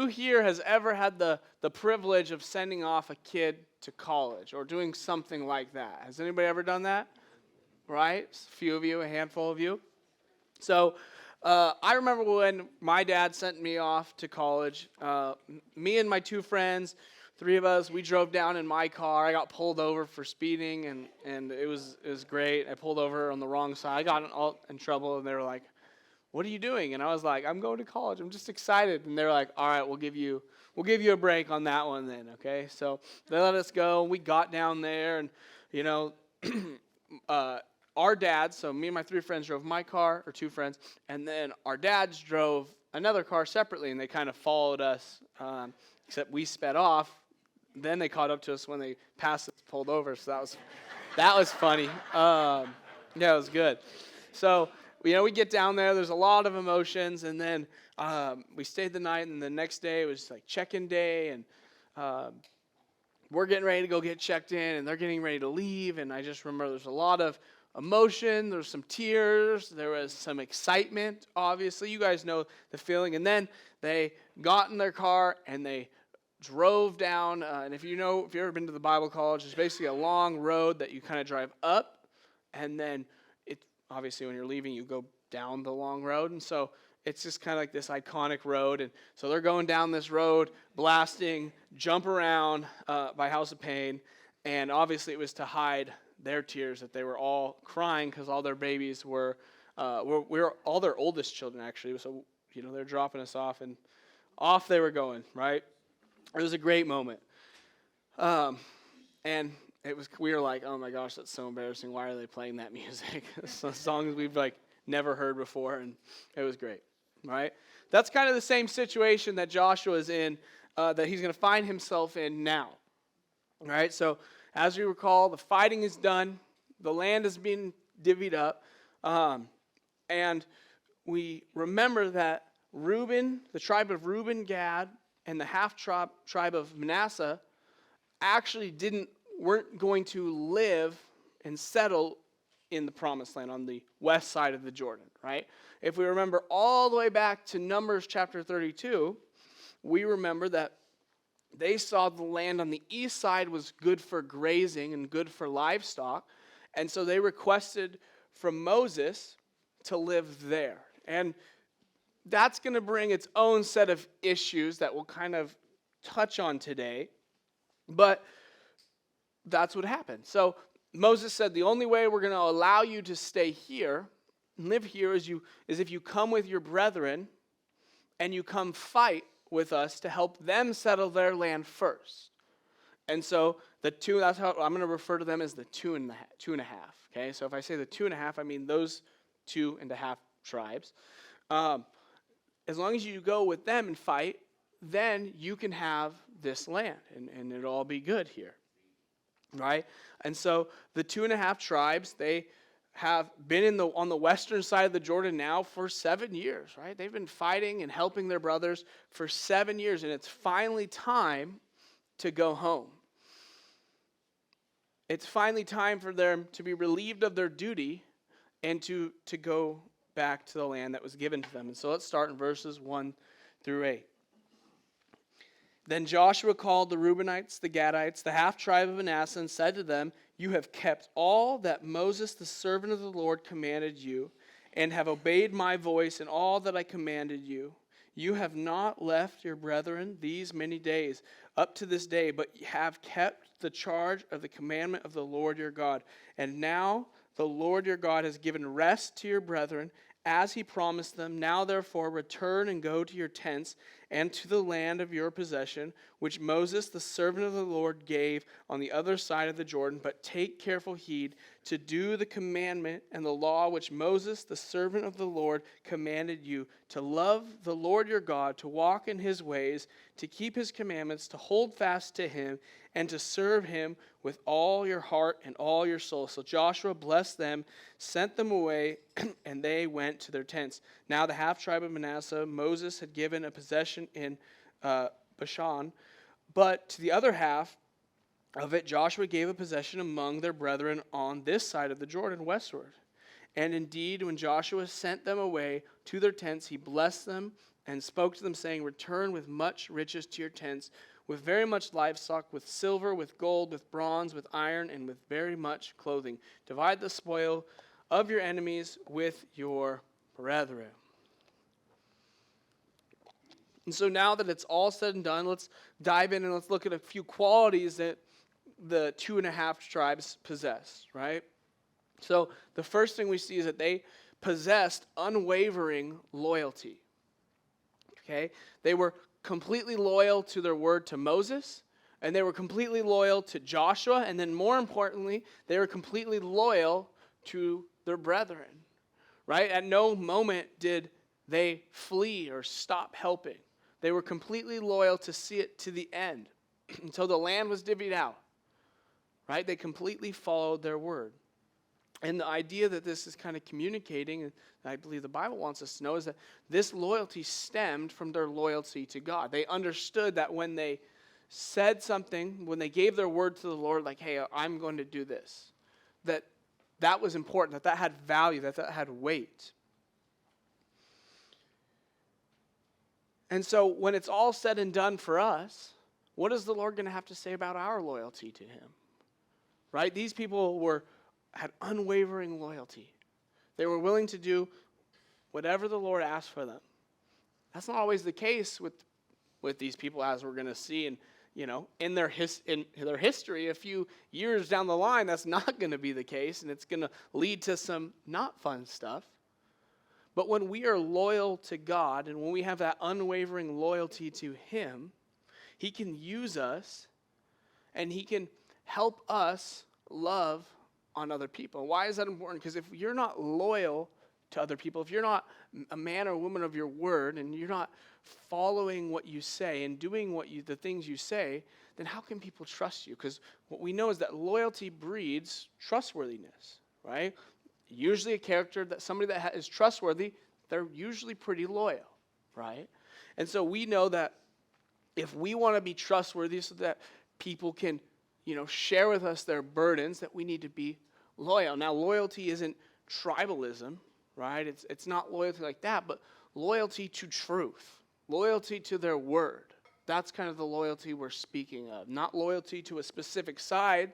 who here has ever had the privilege of sending off a kid to college or doing something like that? Has anybody ever done that? Right? A few of you, a handful of you. So I remember when my dad sent me off to college, me and my two friends, three of us, we drove down in my car. I got pulled over for speeding, and it was great. I pulled over on the wrong side. I got all in trouble, and they were like, "What are you doing?" And I was like, "I'm going to college. I'm just excited." And they're like, "All right, we'll give you a break on that one then, okay?" So they let us go. We got down there, and you know, our dads, so me and my three friends drove my car, or two friends, and then our dads drove another car separately, and they kind of followed us, except we sped off. Then they caught up to us when they passed us, pulled over, so that was funny. Yeah, it was good. So, we get down there, there's a lot of emotions, and then we stayed the night, and the next day it was like check-in day, and we're getting ready to go get checked in, and they're getting ready to leave, and I just remember there's a lot of emotion, there was some tears, there was some excitement, obviously. You guys know the feeling. And then they got in their car, and they drove down, and if you've ever been to the Bible college, it's basically a long road that you kind of drive up, and then obviously when you're leaving, you go down the long road, and so it's just kind of like this iconic road, and so they're going down this road, blasting, Jump Around by House of Pain, and obviously it was to hide their tears that they were all crying because all their babies were all their oldest children, actually, so they're dropping us off, and off they were going, right? It was a great moment, and we were like, oh my gosh, that's so embarrassing. Why are they playing that music? Some songs we've never heard before, and it was great, right? That's kind of the same situation that Joshua is in, that he's going to find himself in now, right? So as you recall, the fighting is done, the land has been divvied up, and we remember that Reuben, the tribe of Reuben, Gad, and the half-tribe of Manasseh actually weren't going to live and settle in the promised land on the west side of the Jordan, right? If we remember all the way back to Numbers chapter 32, we remember that they saw the land on the east side was good for grazing and good for livestock, and so they requested from Moses to live there. And that's going to bring its own set of issues that we'll kind of touch on today, but that's what happened. So Moses said, the only way we're going to allow you to stay here and live here is if you come with your brethren and you come fight with us to help them settle their land first. And so that's how I'm going to refer to them as the two and a half. Okay, so if I say the 2.5, I mean those 2.5 tribes. As long as you go with them and fight, then you can have this land, and it'll all be good here. Right? And so the 2.5 tribes, they have been on the western side of the Jordan now for 7 years, right? They've been fighting and helping their brothers for 7 years, and it's finally time to go home. It's finally time for them to be relieved of their duty and to go back to the land that was given to them. And so let's start in verses 1 through 8. Then Joshua called the Reubenites, the Gadites, the half-tribe of Manasseh, and said to them, you have kept all that Moses, the servant of the Lord, commanded you, and have obeyed my voice in all that I commanded you. You have not left your brethren these many days, up to this day, but have kept the charge of the commandment of the Lord your God. And now the Lord your God has given rest to your brethren, as he promised them. Now therefore return and go to your tents and to the land of your possession, which Moses, the servant of the Lord, gave on the other side of the Jordan. But take careful heed to do the commandment and the law which Moses, the servant of the Lord, commanded you, to love the Lord your God, to walk in his ways, to keep his commandments, to hold fast to him, and to serve him with all your heart and all your soul. So Joshua blessed them, sent them away, and they went to their tents. Now the half-tribe of Manasseh, Moses had given a possession in Bashan, but to the other half of it, Joshua gave a possession among their brethren on this side of the Jordan westward. And indeed, when Joshua sent them away to their tents, he blessed them and spoke to them, saying, return with much riches to your tents, with very much livestock, with silver, with gold, with bronze, with iron, and with very much clothing. Divide the spoil of your enemies with your brethren. And so now that it's all said and done, let's dive in and let's look at a few qualities that the 2.5 tribes possess, right? So the first thing we see is that they possessed unwavering loyalty. Okay? They were completely loyal to their word to Moses, and they were completely loyal to Joshua, and then more importantly, they were completely loyal to their brethren. Right? At no moment did they flee or stop helping. They were completely loyal to see it to the end until the land was divvied out. Right? They completely followed their word. And the idea that this is kind of communicating, and I believe the Bible wants us to know, is that this loyalty stemmed from their loyalty to God. They understood that when they said something, when they gave their word to the Lord, like, hey, I'm going to do this, that was important, that had value, that had weight. And so when it's all said and done for us, what is the Lord going to have to say about our loyalty to him? Right? These people had unwavering loyalty. They were willing to do whatever the Lord asked for them. That's not always the case with these people, as we're going to see in their history a few years down the line. That's not going to be the case, and it's going to lead to some not fun stuff. But when we are loyal to God and when we have that unwavering loyalty to him, he can use us and he can help us love on other people. Why is that important? Because if you're not loyal to other people, if you're not a man or woman of your word and you're not following what you say and doing the things you say, then how can people trust you? Because what we know is that loyalty breeds trustworthiness, right? Usually a character, that somebody that is trustworthy, they're usually pretty loyal, right? And so we know that if we want to be trustworthy so that people can, share with us their burdens, that we need to be loyal. Now, loyalty isn't tribalism, right? It's not loyalty like that, but loyalty to truth, loyalty to their word. That's kind of the loyalty we're speaking of. Not loyalty to a specific side,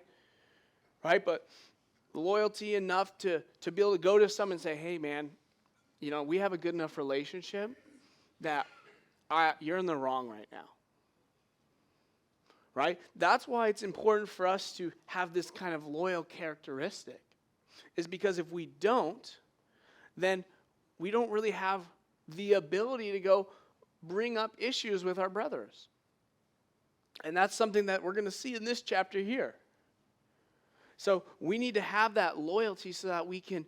right? But loyalty enough to be able to go to someone and say, hey, man, we have a good enough relationship that you're in the wrong right now. Right? That's why it's important for us to have this kind of loyal characteristic. Is because if we don't, then we don't really have the ability to go bring up issues with our brothers. And that's something that we're going to see in this chapter here. So we need to have that loyalty so that we can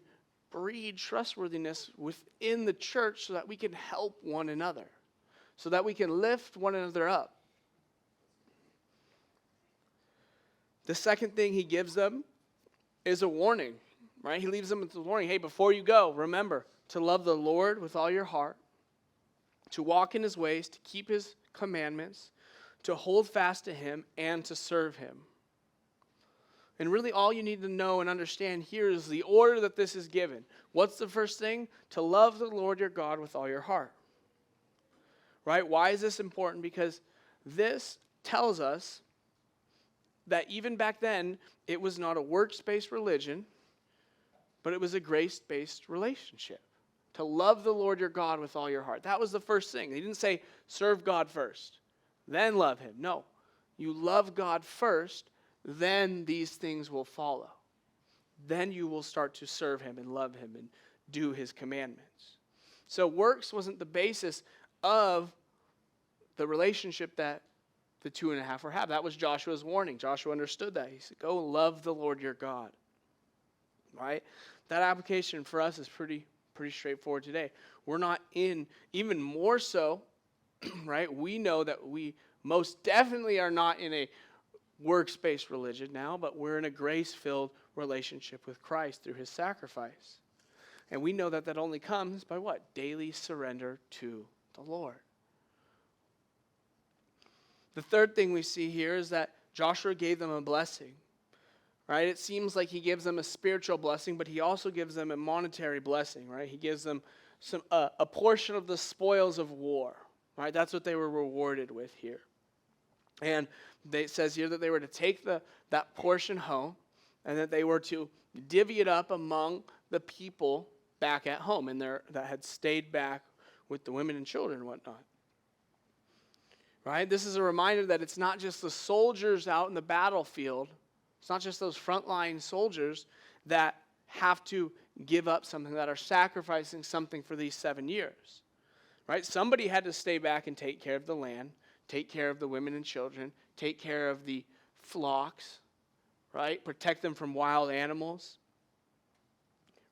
breed trustworthiness within the church so that we can help one another, so that we can lift one another up. The second thing he gives them is a warning, right? He leaves them with a warning. Hey, before you go, remember to love the Lord with all your heart, to walk in his ways, to keep his commandments, to hold fast to him, and to serve him. And really all you need to know and understand here is the order that this is given. What's the first thing? To love the Lord your God with all your heart. Right? Why is this important? Because this tells us that even back then, it was not a works-based religion, but it was a grace-based relationship. To love the Lord your God with all your heart. That was the first thing. He didn't say, serve God first, then love him. No, you love God first, then these things will follow. Then you will start to serve him and love him and do his commandments. So works wasn't the basis of the relationship that the 2.5 were having. That was Joshua's warning. Joshua understood that. He said, go love the Lord your God. Right? That application for us is pretty straightforward today. We're not in, even more so, right? We know that we most definitely are not in a works-based religion now, but we're in a grace-filled relationship with Christ through his sacrifice. And we know that only comes by what? Daily surrender to the Lord. The third thing we see here is that Joshua gave them a blessing, right? It seems like he gives them a spiritual blessing, but he also gives them a monetary blessing, right? He gives them a portion of the spoils of war, right? That's what they were rewarded with here. And it says here that they were to take that portion home, and that they were to divvy it up among the people back at home, and that had stayed back with the women and children and whatnot. Right? This is a reminder that it's not just the soldiers out in the battlefield, it's not just those frontline soldiers that have to give up something, that are sacrificing something for these 7 years. Right? Somebody had to stay back and take care of the land, take care of the women and children, take care of the flocks, right? Protect them from wild animals,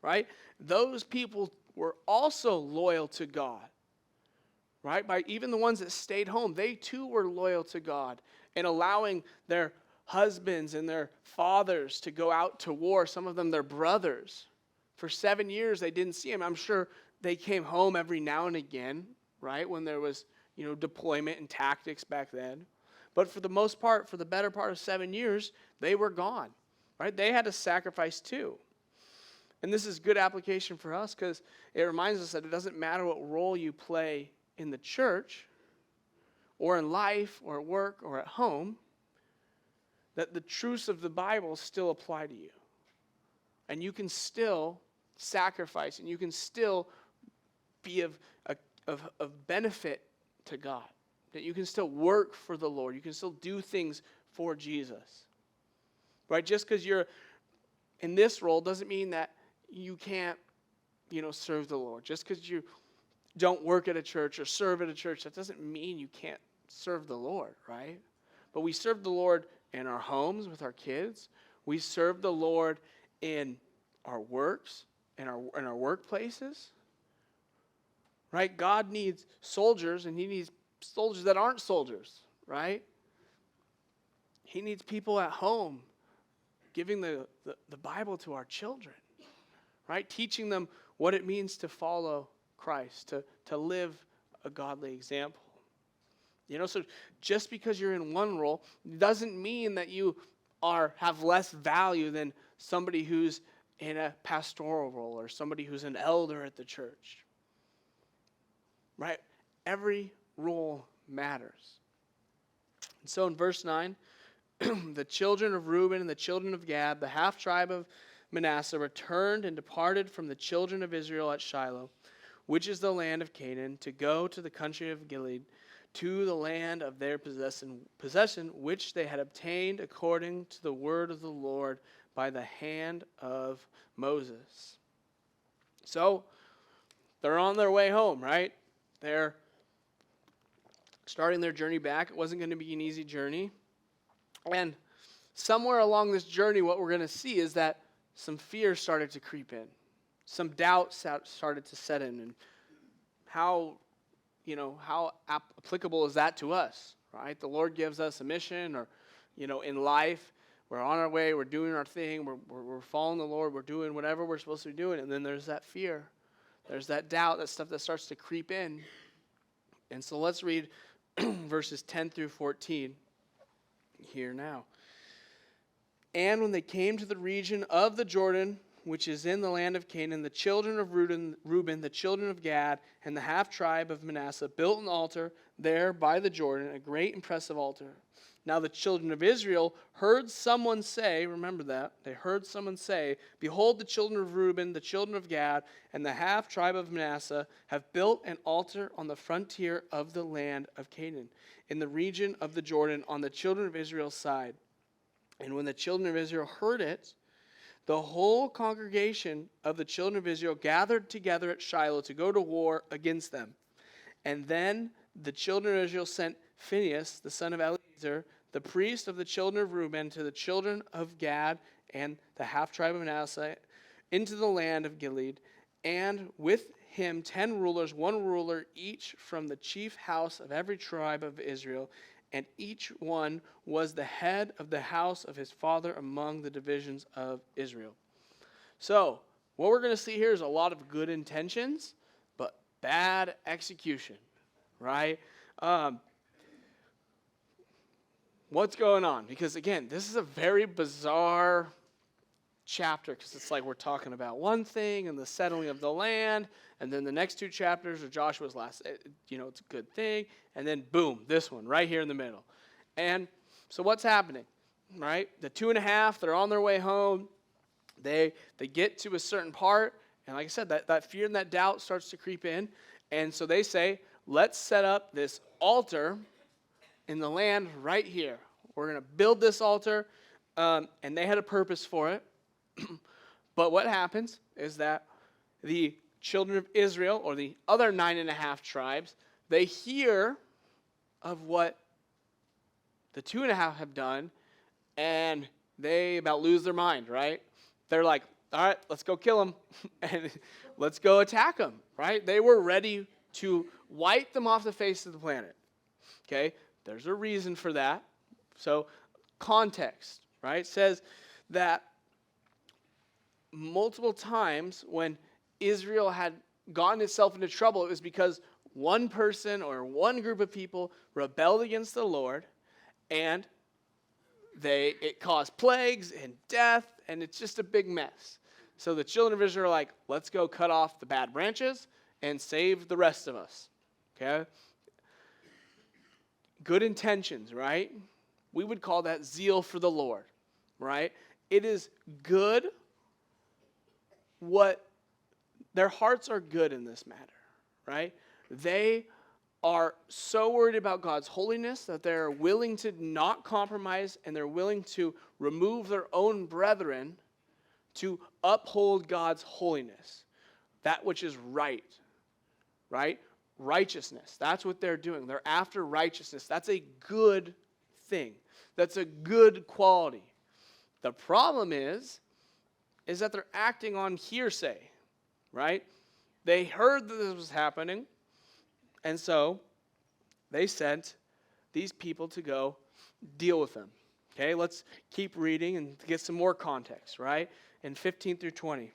right? Those people were also loyal to God, right? By even the ones that stayed home, they too were loyal to God and allowing their husbands and their fathers to go out to war, some of them their brothers. For 7 years, they didn't see him. I'm sure they came home every now and again, right, when there was, deployment and tactics back then. But for the most part, for the better part of 7 years, they were gone, right? They had to sacrifice too. And this is good application for us because it reminds us that it doesn't matter what role you play in the church or in life or at work or at home, that the truths of the Bible still apply to you. And you can still sacrifice and you can still be of benefit to God. That you can still work for the Lord. You can still do things for Jesus. Right? Just because you're in this role doesn't mean that you can't, serve the Lord. Just because you don't work at a church or serve at a church, that doesn't mean you can't serve the Lord, right? But we serve the Lord in our homes with our kids. We serve the Lord in our works, in our workplaces. Right? God needs soldiers, and he needs soldiers that aren't soldiers, right? He needs people at home giving the Bible to our children, right? Teaching them what it means to follow Christ, to live a godly example. So just because you're in one role doesn't mean that you have less value than somebody who's in a pastoral role or somebody who's an elder at the church. Right? Every role matters. And so in verse 9, the children of Reuben and the children of Gad, the half tribe of Manasseh, returned and departed from the children of Israel at Shiloh, which is the land of Canaan, to go to the country of Gilead, to the land of their possession, which they had obtained according to the word of the Lord by the hand of Moses. So, they're on their way home, right? They're starting their journey back. It wasn't going to be an easy journey. And somewhere along this journey, what we're going to see is that some fear started to creep in. Some doubt started to set in. And how applicable is that to us, right? The Lord gives us a mission, or, in life, we're on our way, we're doing our thing, we're following the Lord, we're doing whatever we're supposed to be doing, and then there's that fear. There's that doubt, that stuff that starts to creep in. And so let's read verses 10 through 14 here now. And when they came to the region of the Jordan, which is in the land of Canaan, the children of Reuben, the children of Gad, and the half tribe of Manasseh built an altar there by the Jordan, a great impressive altar. Now the children of Israel heard someone say, remember that, they heard someone say, behold, the children of Reuben, the children of Gad, and the half tribe of Manasseh have built an altar on the frontier of the land of Canaan, in the region of the Jordan, on the children of Israel's side. And when the children of Israel heard it, the whole congregation of the children of Israel gathered together at Shiloh to go to war against them. And then the children of Israel sent Phinehas, the son of Eleazar, the priest of the children of Reuben, to the children of Gad and the half-tribe of Manasseh into the land of Gilead, and with him 10 rulers, one ruler each from the chief house of every tribe of Israel, and each one was the head of the house of his father among the divisions of Israel. So, what we're going to see here is a lot of good intentions, but bad execution, right? What's going on? Because again, this is a very bizarre chapter, because it's like we're talking about one thing and the settling of the land, and then the next 2 chapters are Joshua's last, it's a good thing, and then boom, this one right here in the middle. And so what's happening, right? The 2.5, they're on their way home. They get to a certain part, and like I said, that fear and that doubt starts to creep in, and so they say, let's set up this altar in the land right here. We're going to build this altar, and they had a purpose for it. But what happens is that the children of Israel, or the other 9.5 tribes, they hear of what the 2.5 have done, and they about lose their mind, right? They're like, all right, let's go kill them, and let's go attack them, right? They were ready to wipe them off the face of the planet, okay? There's a reason for that. So context, right, says that multiple times when Israel had gotten itself into trouble, it was because one person or one group of people rebelled against the Lord, and it caused plagues and death, and it's just a big mess. So the children of Israel are like, let's go cut off the bad branches and save the rest of us. Okay? Good intentions, right? We would call that zeal for the Lord, right? It is good. Their hearts are good in this matter, right? They are so worried about God's holiness that they're willing to not compromise, and they're willing to remove their own brethren to uphold God's holiness, that which is right? Righteousness. That's what they're doing. They're after righteousness. That's a good thing. That's a good quality. The problem is that they're acting on hearsay, right? They heard that this was happening, and so they sent these people to go deal with them. Okay, let's keep reading and get some more context, right? In 15 through 20.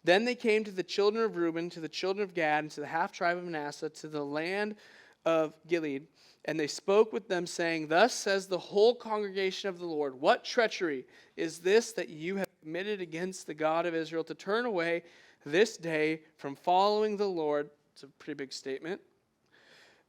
Then they came to the children of Reuben, to the children of Gad, and to the half-tribe of Manasseh, to the land of Gilead, and they spoke with them, saying, Thus says the whole congregation of the Lord, what treachery is this that you have committed against the God of Israel, to turn away this day from following the Lord? It's a pretty big statement.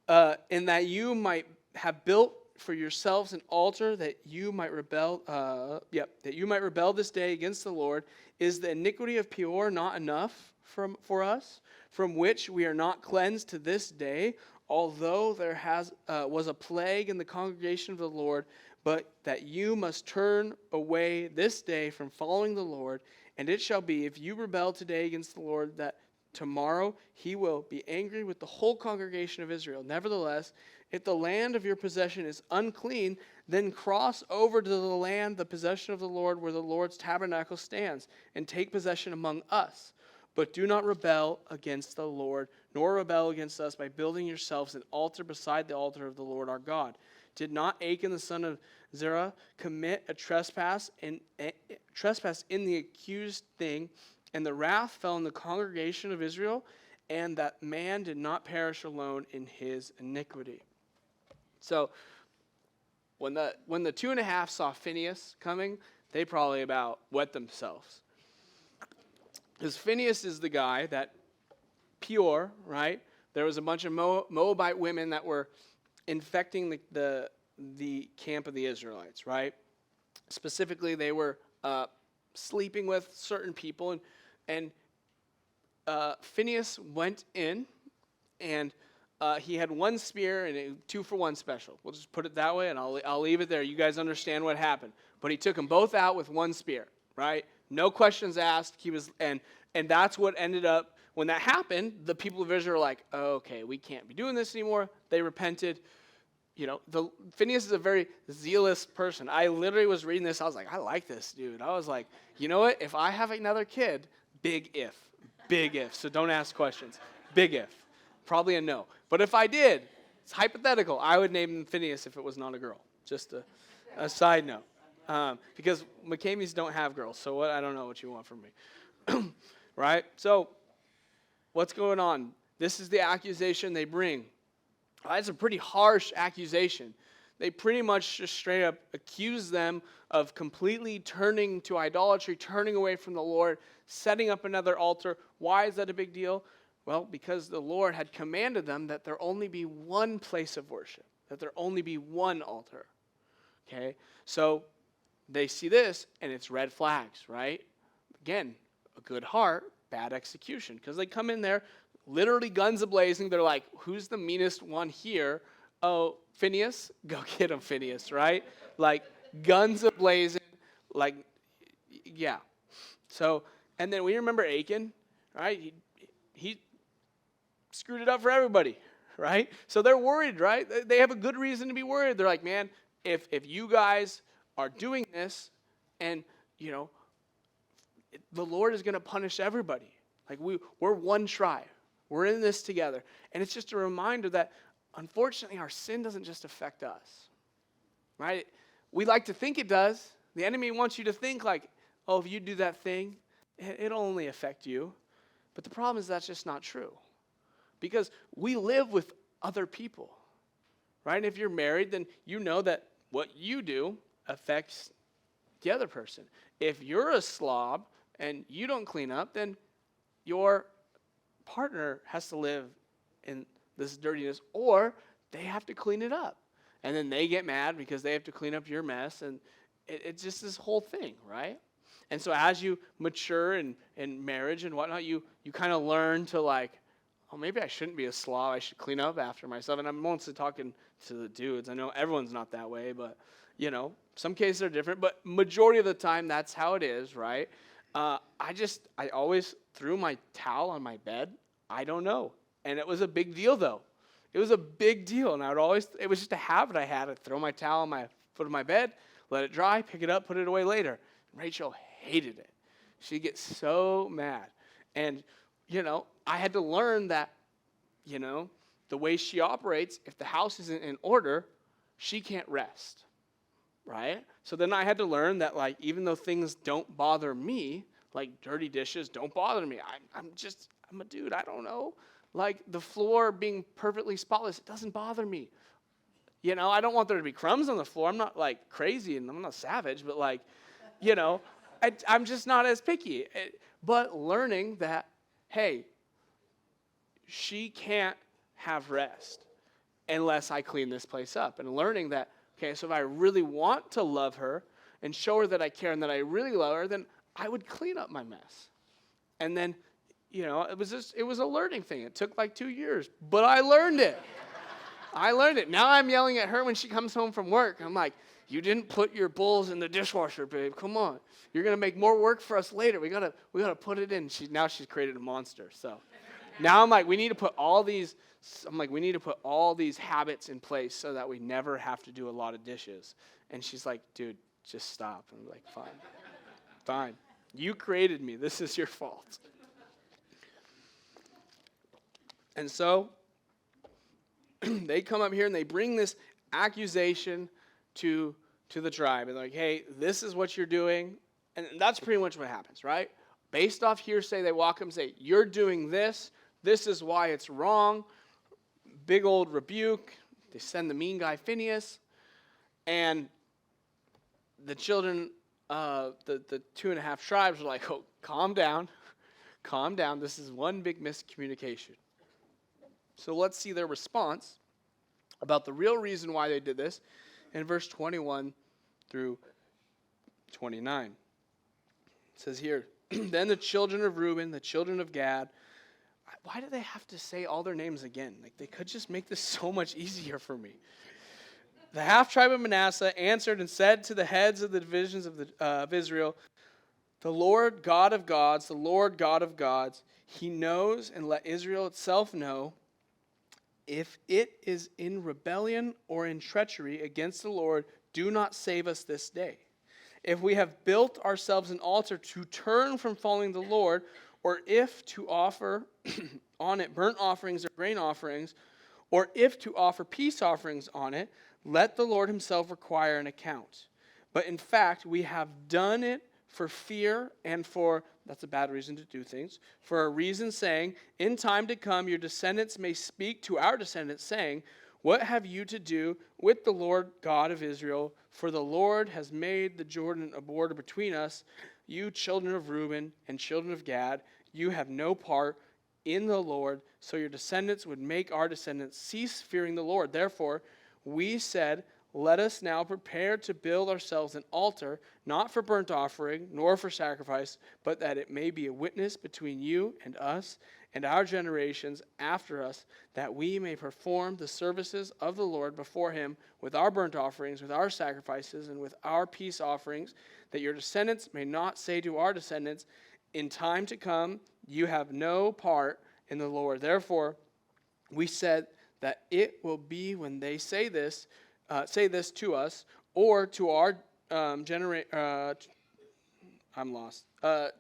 And that you might have built for yourselves an altar, that you might rebel. That you might rebel this day against the Lord. Is the iniquity of Peor not enough for us, from which we are not cleansed to this day? Although there was a plague in the congregation of the Lord, but that you must turn away this day from following the Lord. And it shall be, if you rebel today against the Lord, that tomorrow he will be angry with the whole congregation of Israel. Nevertheless, if the land of your possession is unclean, then cross over to the land, the possession of the Lord, where the Lord's tabernacle stands, and take possession among us. But do not rebel against the Lord, nor rebel against us by building yourselves an altar beside the altar of the Lord our God. Did not Achan the son of Zerah commit a trespass in the accused thing, and the wrath fell on the congregation of Israel, and that man did not perish alone in his iniquity? So when the 2.5 saw Phinehas coming, they probably about wet themselves. Because Phinehas is the guy that Peor, right? There was a bunch of Moabite women that were infecting the camp of the Israelites, right? Specifically, they were sleeping with certain people, and Phinehas went in, and he had one spear and a 2-for-1 special. We'll just put it that way, and I'll leave it there. You guys understand what happened. But he took them both out with one spear, right? No questions asked. And that's what ended up, when that happened, the people of Israel were like, okay, we can't be doing this anymore. They repented. Phinehas is a very zealous person. I literally was reading this. I was like, I like this dude. I was like, you know what? If I have another kid, big if. So don't ask questions. Big if. Probably a no. But if I did, it's hypothetical. I would name him Phinehas if it was not a girl. Just a side note. Because McCameys don't have girls, so I don't know what you want from me. Right? So, what's going on? This is the accusation they bring. It's a pretty harsh accusation. they pretty much just straight up accused them of completely turning to idolatry, turning away from the Lord, setting up another altar. Why is that a big deal? Well, because the Lord had commanded them that there only be one place of worship, that there only be one altar. Okay? So they see this, and it's red flags, right? Again, a good heart, bad execution. Because they come in there, literally guns a-blazing. They're like, who's the meanest one here? Oh, Phineas? Go get him, Phineas, right? Like, guns a-blazing. Like, yeah. So, and then we remember Achan, right? He screwed it up for everybody, right? So they're worried, right? They have a good reason to be worried. They're like, man, if you guys are doing this, and, you know, the Lord is going to punish everybody. Like, we're one tribe. We're in this together. And it's just a reminder that, unfortunately, our sin doesn't just affect us, right? We like to think it does. The enemy wants you to think like, oh, if you do that thing, it'll only affect you. But the problem is that's just not true. Because we live with other people, right? And if you're married, then you know that what you do affects the other person. If you're a slob and you don't clean up, then your partner has to live in this dirtiness, or they have to clean it up. And then they get mad because they have to clean up your mess, and it's just this whole thing, right? And so as you mature in marriage and whatnot, you kind of learn to like, oh, maybe I shouldn't be a slob. I should clean up after myself. And I'm mostly talking to the dudes. I know everyone's not that way, but, you know, some cases are different. But majority of the time, that's how it is, right? I always threw my towel on my bed. I don't know. And it was a big deal, though. It was a big deal. And it was just a habit I had. I'd throw my towel on my foot of my bed, let it dry, pick it up, put it away later. Rachel hated it. She'd get so mad. And, you know, I had to learn that, you know, the way she operates, if the house isn't in order, she can't rest, right? So then I had to learn that, like, even though things don't bother me, like dirty dishes don't bother me. I'm a dude, I don't know. Like the floor being perfectly spotless, it doesn't bother me. You know, I don't want there to be crumbs on the floor. I'm not like crazy and I'm not savage, but like, you know, I'm just not as picky. But learning that, hey, she can't have rest unless I clean this place up. And learning that, okay, so if I really want to love her and show her that I care and that I really love her, then I would clean up my mess. And then, you know, it was a learning thing. It took like 2 years, but I learned it. I learned it. Now I'm yelling at her when she comes home from work. I'm like, you didn't put your bowls in the dishwasher, babe. Come on. You're going to make more work for us later. We gotta put it in. Now she's created a monster. So now I'm like, we need to put all these habits in place so that we never have to do a lot of dishes. And she's like, dude, just stop. And I'm like, fine. You created me. This is your fault. And so they come up here and they bring this accusation to the tribe. And they're like, hey, this is what you're doing. And that's pretty much what happens, right? Based off hearsay, they walk up and say, you're doing this. This is why it's wrong. Big old rebuke. They send the mean guy Phineas. And the children, the 2.5 tribes are like, oh, calm down. Calm down. This is one big miscommunication. So let's see their response about the real reason why they did this in verse 21 through 29. It says here, then the children of Reuben, the children of Gad. Why do they have to say all their names again? Like, they could just make this so much easier for me. The half-tribe of Manasseh answered and said to the heads of the divisions of Israel, the Lord God of gods, the Lord God of gods, he knows, and let Israel itself know, if it is in rebellion or in treachery against the Lord, do not save us this day. If we have built ourselves an altar to turn from following the Lord, or if to offer on it burnt offerings or grain offerings, or if to offer peace offerings on it, let the Lord himself require an account. But in fact, we have done it for fear and for, that's a bad reason to do things, for a reason saying, in time to come your descendants may speak to our descendants, saying, what have you to do with the Lord God of Israel? For the Lord has made the Jordan a border between us. You children of Reuben and children of Gad, you have no part in the Lord, so your descendants would make our descendants cease fearing the Lord. Therefore, we said, let us now prepare to build ourselves an altar, not for burnt offering, nor for sacrifice, but that it may be a witness between you and us and our generations after us, that we may perform the services of the Lord before him with our burnt offerings, with our sacrifices, and with our peace offerings, that your descendants may not say to our descendants, in time to come, you have no part in the Lord. Therefore, we said that it will be when they say this to us, or to our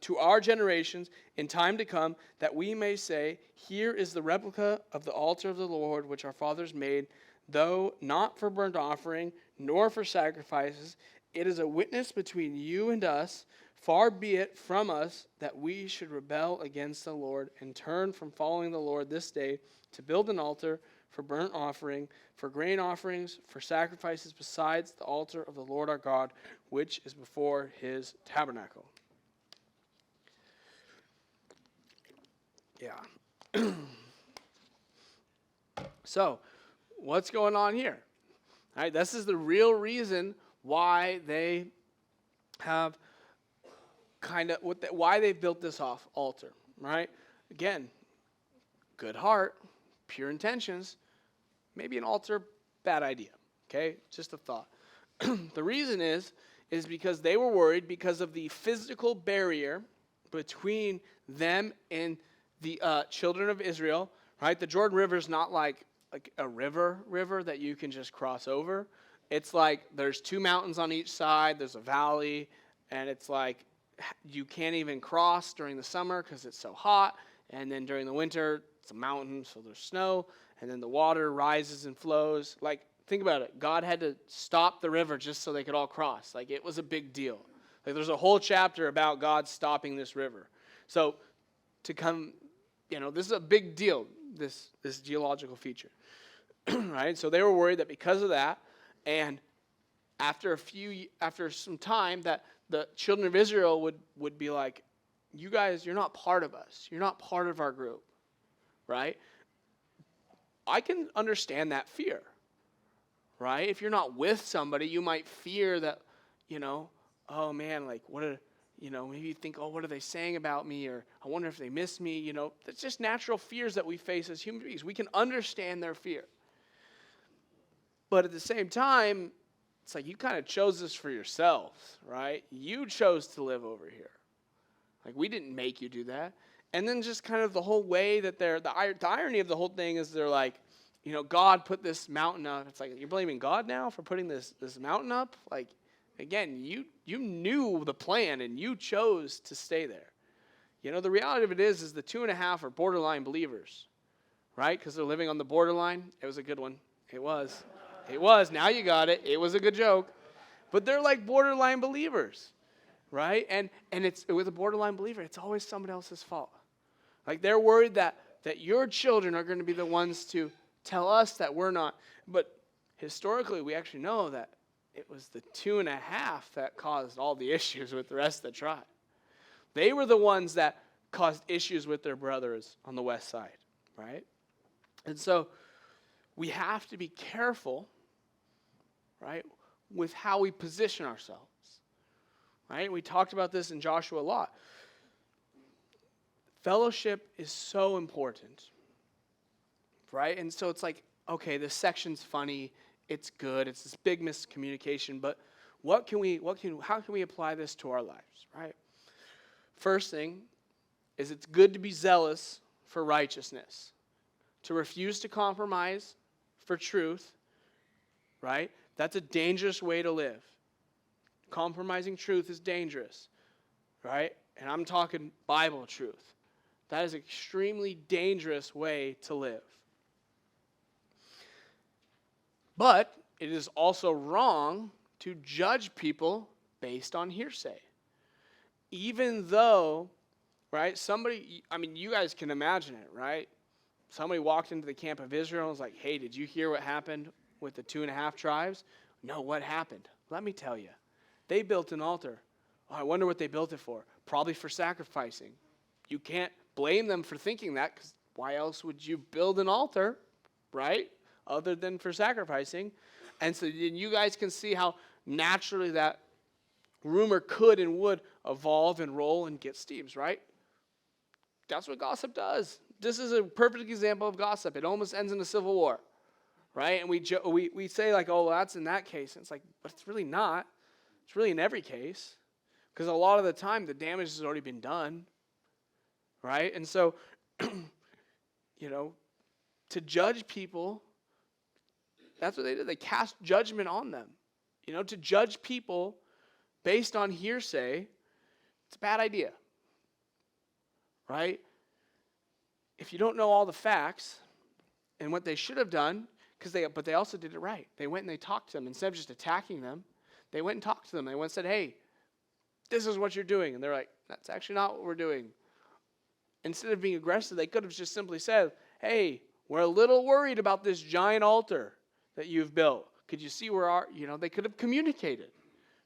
to our generations in time to come, that we may say, here is the replica of the altar of the Lord, which our fathers made, though not for burnt offering, nor for sacrifices. It is a witness between you and us. Far be it from us that we should rebel against the Lord and turn from following the Lord this day to build an altar for burnt offering, for grain offerings, for sacrifices besides the altar of the Lord our God, which is before his tabernacle. Yeah. So, what's going on here? All right, this is the real reason why they have why they built this altar, right? Again, good heart, pure intentions, maybe an altar, bad idea, okay? Just a thought. The reason is because they were worried because of the physical barrier between them and the children of Israel, right? The Jordan River is not like a river that you can just cross over. It's like there's two mountains on each side, there's a valley, and it's like you can't even cross during the summer because it's so hot, and then during the winter, it's a mountain, so there's snow, and then the water rises and flows. Like, think about it. God had to stop the river just so they could all cross. Like, it was a big deal. Like, there's a whole chapter about God stopping this river. So, to come, this is a big deal, this geological feature, right? So they were worried that because of that, and after some time, that the children of Israel would be like, you guys, you're not part of us. You're not part of our group, right? I can understand that fear, right? If you're not with somebody, you might fear that, oh man, like maybe you think, oh, what are they saying about me? Or I wonder if they miss me, That's just natural fears that we face as human beings. We can understand their fear. But at the same time, it's like you kind of chose this for yourselves, right? You chose to live over here. Like, we didn't make you do that. And then just kind of the whole way that the irony of the whole thing is they're like, God put this mountain up. It's like, you're blaming God now for putting this mountain up? Like, again, you knew the plan and you chose to stay there. The reality of it is the 2.5 are borderline believers, right? Because they're living on the borderline. It was a good one. It was. Now you got it. It was a good joke. But they're like borderline believers, right? And it's with a borderline believer, it's always somebody else's fault. Like, they're worried that your children are going to be the ones to tell us that we're not. But historically, we actually know that it was the 2.5 that caused all the issues with the rest of the tribe. They were the ones that caused issues with their brothers on the west side, right? And so we have to be careful, right, with how we position ourselves, right? We talked about this in Joshua a lot. Fellowship is so important, right? And so it's like, okay, this section's funny, it's good, it's this big miscommunication, but how can we apply this to our lives, right? First thing is it's good to be zealous for righteousness, to refuse to compromise for truth, right? That's a dangerous way to live. Compromising truth is dangerous, right? And I'm talking Bible truth. That is an extremely dangerous way to live. But it is also wrong to judge people based on hearsay. Even though, right, you guys can imagine it, right? somebody walked into the camp of Israel and was like, hey, did you hear what happened with the 2.5 tribes? No, what happened? Let me tell you. They built an altar. Oh, I wonder what they built it for. Probably for sacrificing. You can't blame them for thinking that, because why else would you build an altar, right, other than for sacrificing? And so then you guys can see how naturally that rumor could and would evolve and roll and get Steve's, right? That's what gossip does. This is a perfect example of gossip. It almost ends in a civil war, right? And we say like, oh, well, that's in that case. And it's like, but it's really not. It's really in every case, because a lot of the time the damage has already been done, right? And so, to judge people, that's what they did. They cast judgment on them. To judge people based on hearsay, it's a bad idea, right? If you don't know all the facts and what they should have done, but they also did it right. They went and they talked to them. Instead of just attacking them, they went and talked to them. They went and said, hey, this is what you're doing. And they're like, that's actually not what we're doing. Instead of being aggressive, they could have just simply said, hey, we're a little worried about this giant altar that you've built. Could you see where they could have communicated,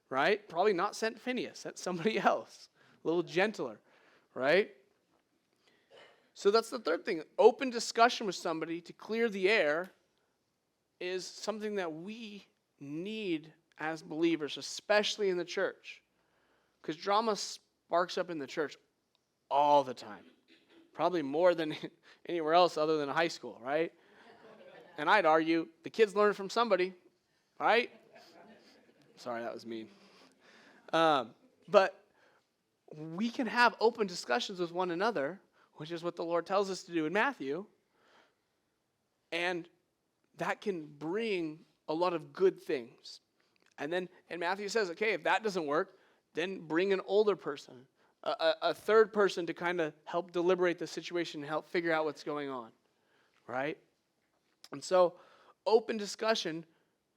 right? Probably not sent Phineas, sent somebody else, a little gentler, right? So that's the third thing. Open discussion with somebody to clear the air is something that we need as believers, especially in the church. Because drama sparks up in the church all the time. Probably more than anywhere else other than high school, right? And I'd argue the kids learn from somebody, right? Sorry, that was mean. But we can have open discussions with one another, which is what the Lord tells us to do in Matthew. And that can bring a lot of good things. And then, and Matthew says, okay, if that doesn't work, then bring an older person, a third person to kind of help deliberate the situation and help figure out what's going on, right? And so open discussion,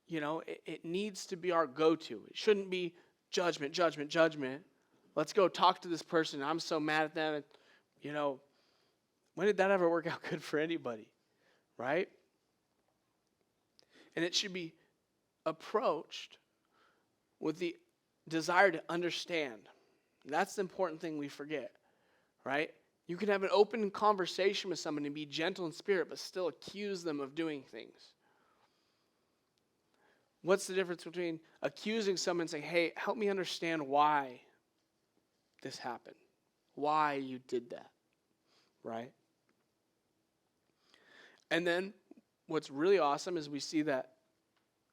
it needs to be our go-to. It shouldn't be judgment. Let's go talk to this person. I'm so mad at them. When did that ever work out good for anybody, right? And it should be approached with the desire to understand. That's the important thing we forget, right? You can have an open conversation with someone and be gentle in spirit, but still accuse them of doing things. What's the difference between accusing someone and saying, hey, help me understand why this happened, why you did that, right? And then what's really awesome is we see that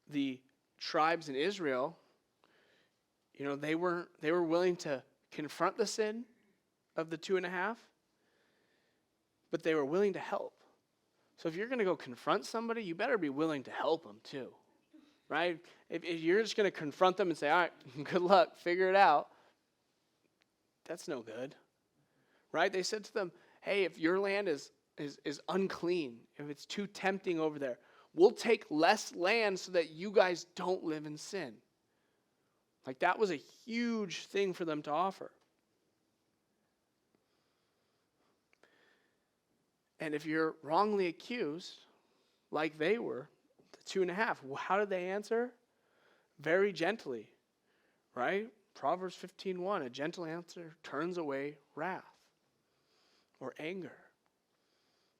the tribes in Israel, they were willing to confront the sin of the 2.5, but they were willing to help. So if you're going to go confront somebody, you better be willing to help them too, right? If you're just going to confront them and say, all right, good luck, figure it out, that's no good, right? They said to them, hey, if your land is unclean, if it's too tempting over there, we'll take less land so that you guys don't live in sin. Like, that was a huge thing for them to offer. And if you're wrongly accused, like they were, the 2.5, how did they answer? Very gently, right? Proverbs 15:1, a gentle answer turns away wrath or anger.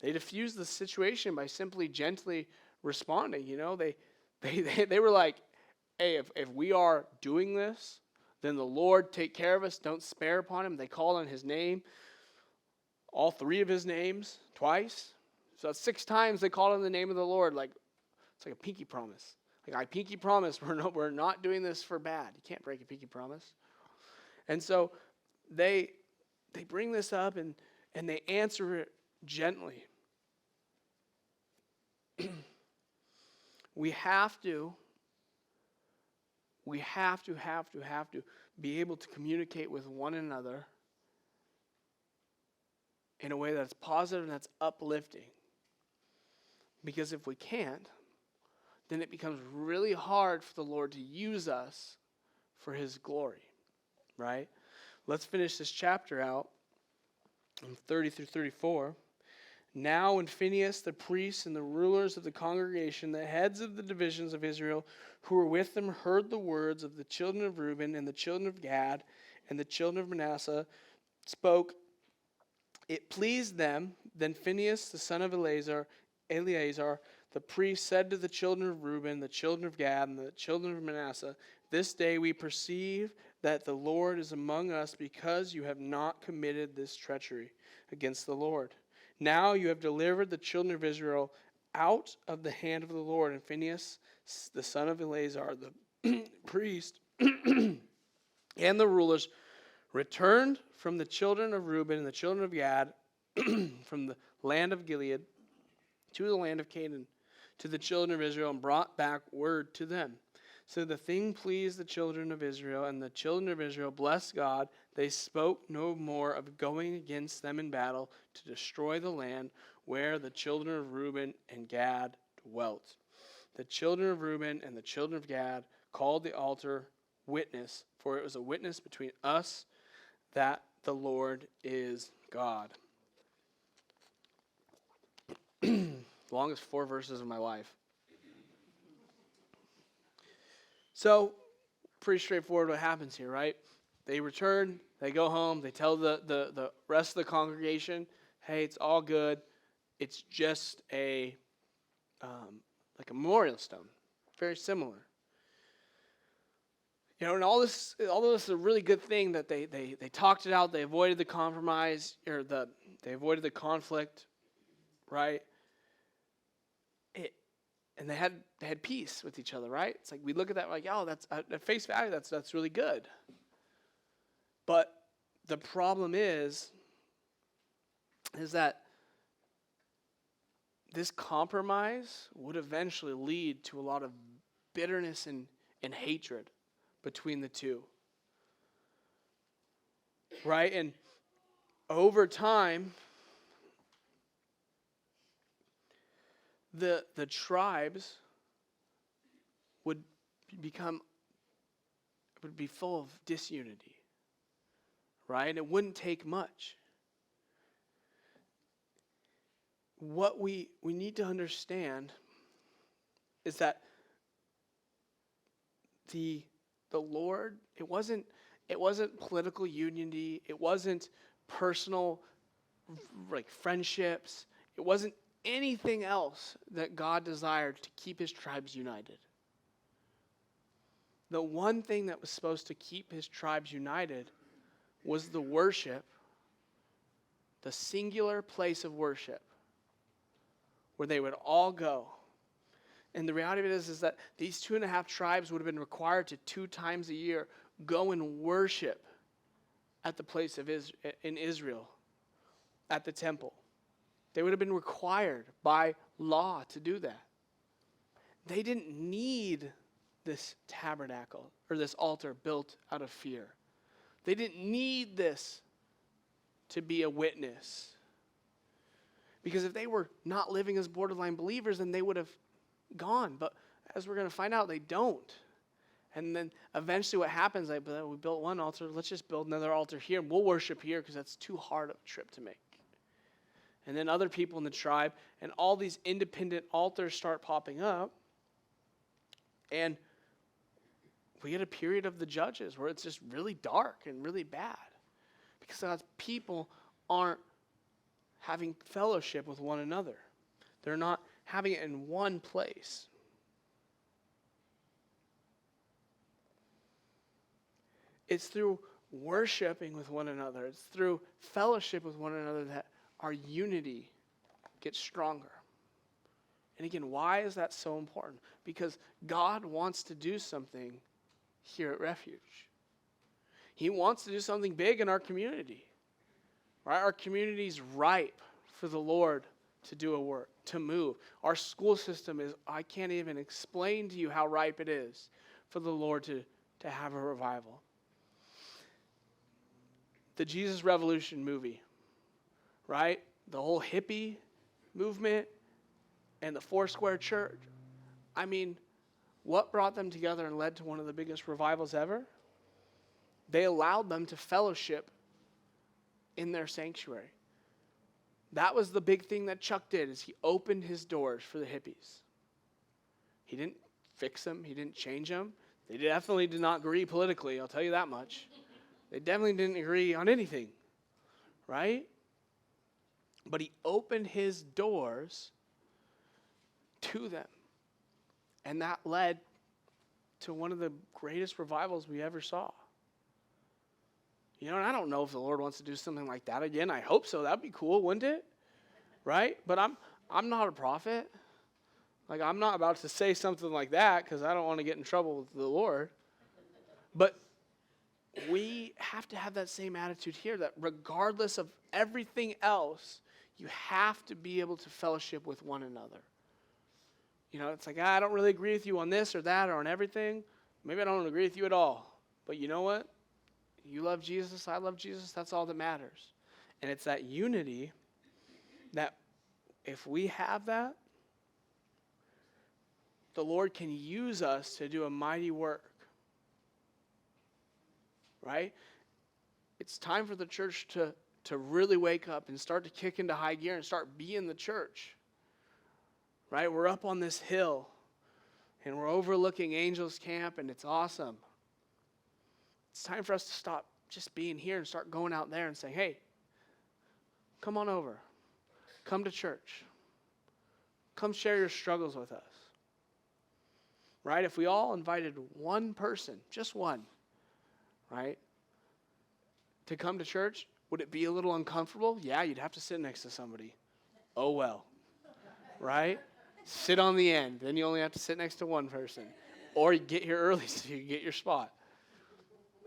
They diffused the situation by simply gently responding. They were like, hey, if we are doing this, then the Lord take care of us. Don't spare upon him. They called on his name, all 3 of his names, twice. So that's 6 times they called on the name of the Lord. Like, it's like a pinky promise. Like, I pinky promise we're not doing this for bad. You can't break a pinky promise. And so they bring this up and they answer it gently. We have to be able to communicate with one another in a way that's positive and that's uplifting. Because if we can't, then it becomes really hard for the Lord to use us for his glory, right? Let's finish this chapter out in 30 through 34. Now when Phinehas the priest and the rulers of the congregation, the heads of the divisions of Israel who were with them, heard the words of the children of Reuben and the children of Gad and the children of Manasseh spoke, it pleased them. Then Phinehas the son of Eleazar, the priest, said to the children of Reuben, the children of Gad, and the children of Manasseh, this day we perceive that the Lord is among us, because you have not committed this treachery against the Lord. Now you have delivered the children of Israel out of the hand of the Lord. And Phinehas, the son of Eleazar, the priest, and the rulers returned from the children of Reuben and the children of Gad, from the land of Gilead to the land of Canaan, to the children of Israel, and brought back word to them. So the thing pleased the children of Israel, and the children of Israel blessed God. They spoke no more of going against them in battle to destroy the land where the children of Reuben and Gad dwelt. The children of Reuben and the children of Gad called the altar witness, for it was a witness between us that the Lord is God. Longest 4 verses of my life. So, pretty straightforward what happens here, right? They return, they go home, they tell the rest of the congregation, hey, it's all good. It's just like a memorial stone. Very similar. You know, and although this is a really good thing that they talked it out, they avoided the compromise, or they avoided the conflict, right? And they had peace with each other, right? It's like we look at that like, oh, that's at face value, that's really good. But the problem is that this compromise would eventually lead to a lot of bitterness and hatred between the two, right? And over time, the tribes would be full of disunity, right? And it wouldn't take much. What we need to understand is that the Lord, it wasn't political unity, it wasn't personal like friendships, it wasn't anything else that God desired to keep his tribes united. The one thing that was supposed to keep his tribes united was the worship, the singular place of worship, where they would all go. And the reality of it is that these 2.5 tribes would have been required to 2 times a year go and worship at the place of in Israel, at the temple. They would have been required by law to do that. They didn't need this tabernacle or this altar built out of fear. They didn't need this to be a witness. Because if they were not living as borderline believers, then they would have gone. But as we're going to find out, they don't. And then eventually what happens, we built one altar, let's just build another altar here, and we'll worship here because that's too hard of a trip to make. And then other people in the tribe, and all these independent altars start popping up. And we get a period of the Judges where it's just really dark and really bad. Because God's people aren't having fellowship with one another. They're not having it in one place. It's through worshiping with one another, it's through fellowship with one another that our unity gets stronger. And again, why is that so important? Because God wants to do something here at Refuge. He wants to do something big in our community. Right? Our community is ripe for the Lord to do a work, to move. Our school system is, I can't even explain to you how ripe it is for the Lord to have a revival. The Jesus Revolution movie, right? The whole hippie movement and the Foursquare Church. I mean, what brought them together and led to one of the biggest revivals ever? They allowed them to fellowship in their sanctuary. That was the big thing that Chuck did, is he opened his doors for the hippies. He didn't fix them. He didn't change them. They definitely did not agree politically, I'll tell you that much. They definitely didn't agree on anything, right? But he opened his doors to them. And that led to one of the greatest revivals we ever saw. You know, and I don't know if the Lord wants to do something like that again. I hope so. That'd be cool, wouldn't it? Right? But I'm not a prophet. Like, I'm not about to say something like that because I don't want to get in trouble with the Lord. But we have to have that same attitude here, that regardless of everything else, you have to be able to fellowship with one another. You know, it's like, I don't really agree with you on this or that or on everything. Maybe I don't agree with you at all. But you know what? You love Jesus, I love Jesus, that's all that matters. And it's that unity that if we have that, the Lord can use us to do a mighty work. Right? It's time for the church to really wake up and start to kick into high gear and start being the church. Right? We're up on this hill and we're overlooking Angels Camp and it's awesome. It's time for us to stop just being here and start going out there and saying, hey, come on over. Come to church. Come share your struggles with us. Right? If we all invited one person, just one, right, to come to church, would it be a little uncomfortable? Yeah, you'd have to sit next to somebody. Oh, well. Right? Sit on the end. Then you only have to sit next to one person. Or you get here early so you can get your spot.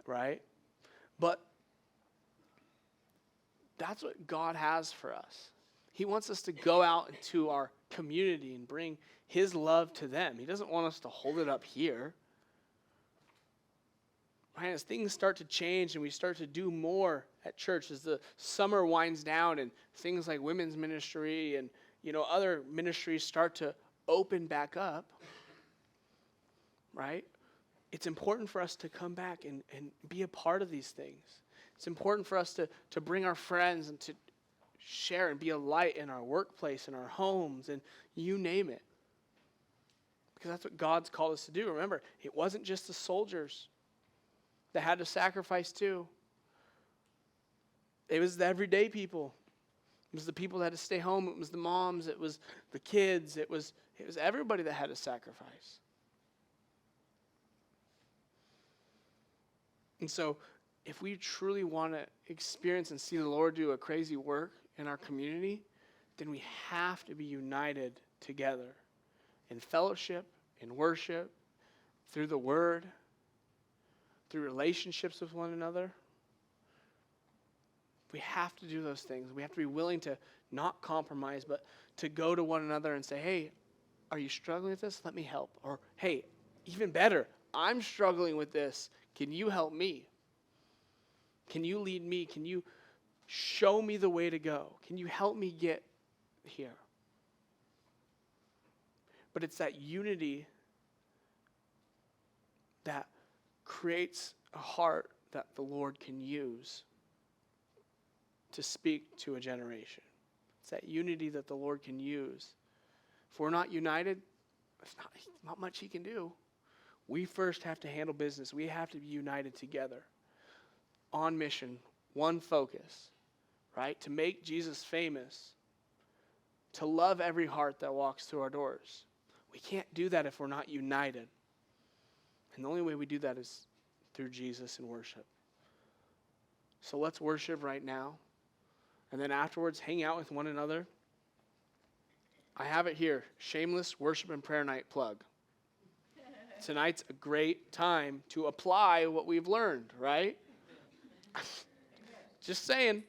Right? But that's what God has for us. He wants us to go out into our community and bring his love to them. He doesn't want us to hold it up here. Right? As things start to change and we start to do more at church, as the summer winds down and things like women's ministry and other ministries start to open back up, right? It's important for us to come back and be a part of these things. It's important for us to bring our friends and to share and be a light in our workplace, in our homes, and you name it. Because that's what God's called us to do. Remember, it wasn't just the soldiers that had to sacrifice too. It was the everyday people. It was the people that had to stay home. It was the moms. It was the kids. It was everybody that had to sacrifice. And so if we truly want to experience and see the Lord do a crazy work in our community, then we have to be united together in fellowship, in worship, through the word, through relationships with one another. We have to do those things. We have to be willing to not compromise, but to go to one another and say, hey, are you struggling with this? Let me help. Or, hey, even better, I'm struggling with this. Can you help me? Can you lead me? Can you show me the way to go? Can you help me get here? But it's that unity that creates a heart that the Lord can use to speak to a generation. It's that unity that the Lord can use. If we're not united, there's not much he can do. We first have to handle business. We have to be united together on mission, one focus, right? To make Jesus famous, to love every heart that walks through our doors. We can't do that if we're not united. And the only way we do that is through Jesus and worship. So let's worship right now. And then afterwards, hang out with one another. I have it here, shameless worship and prayer night plug. Tonight's a great time to apply what we've learned, right? Just saying,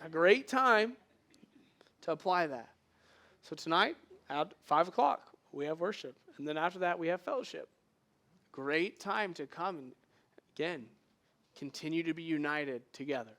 a great time to apply that. So tonight, at 5 o'clock, we have worship. And then after that, we have fellowship. Great time to come and, again, continue to be united together.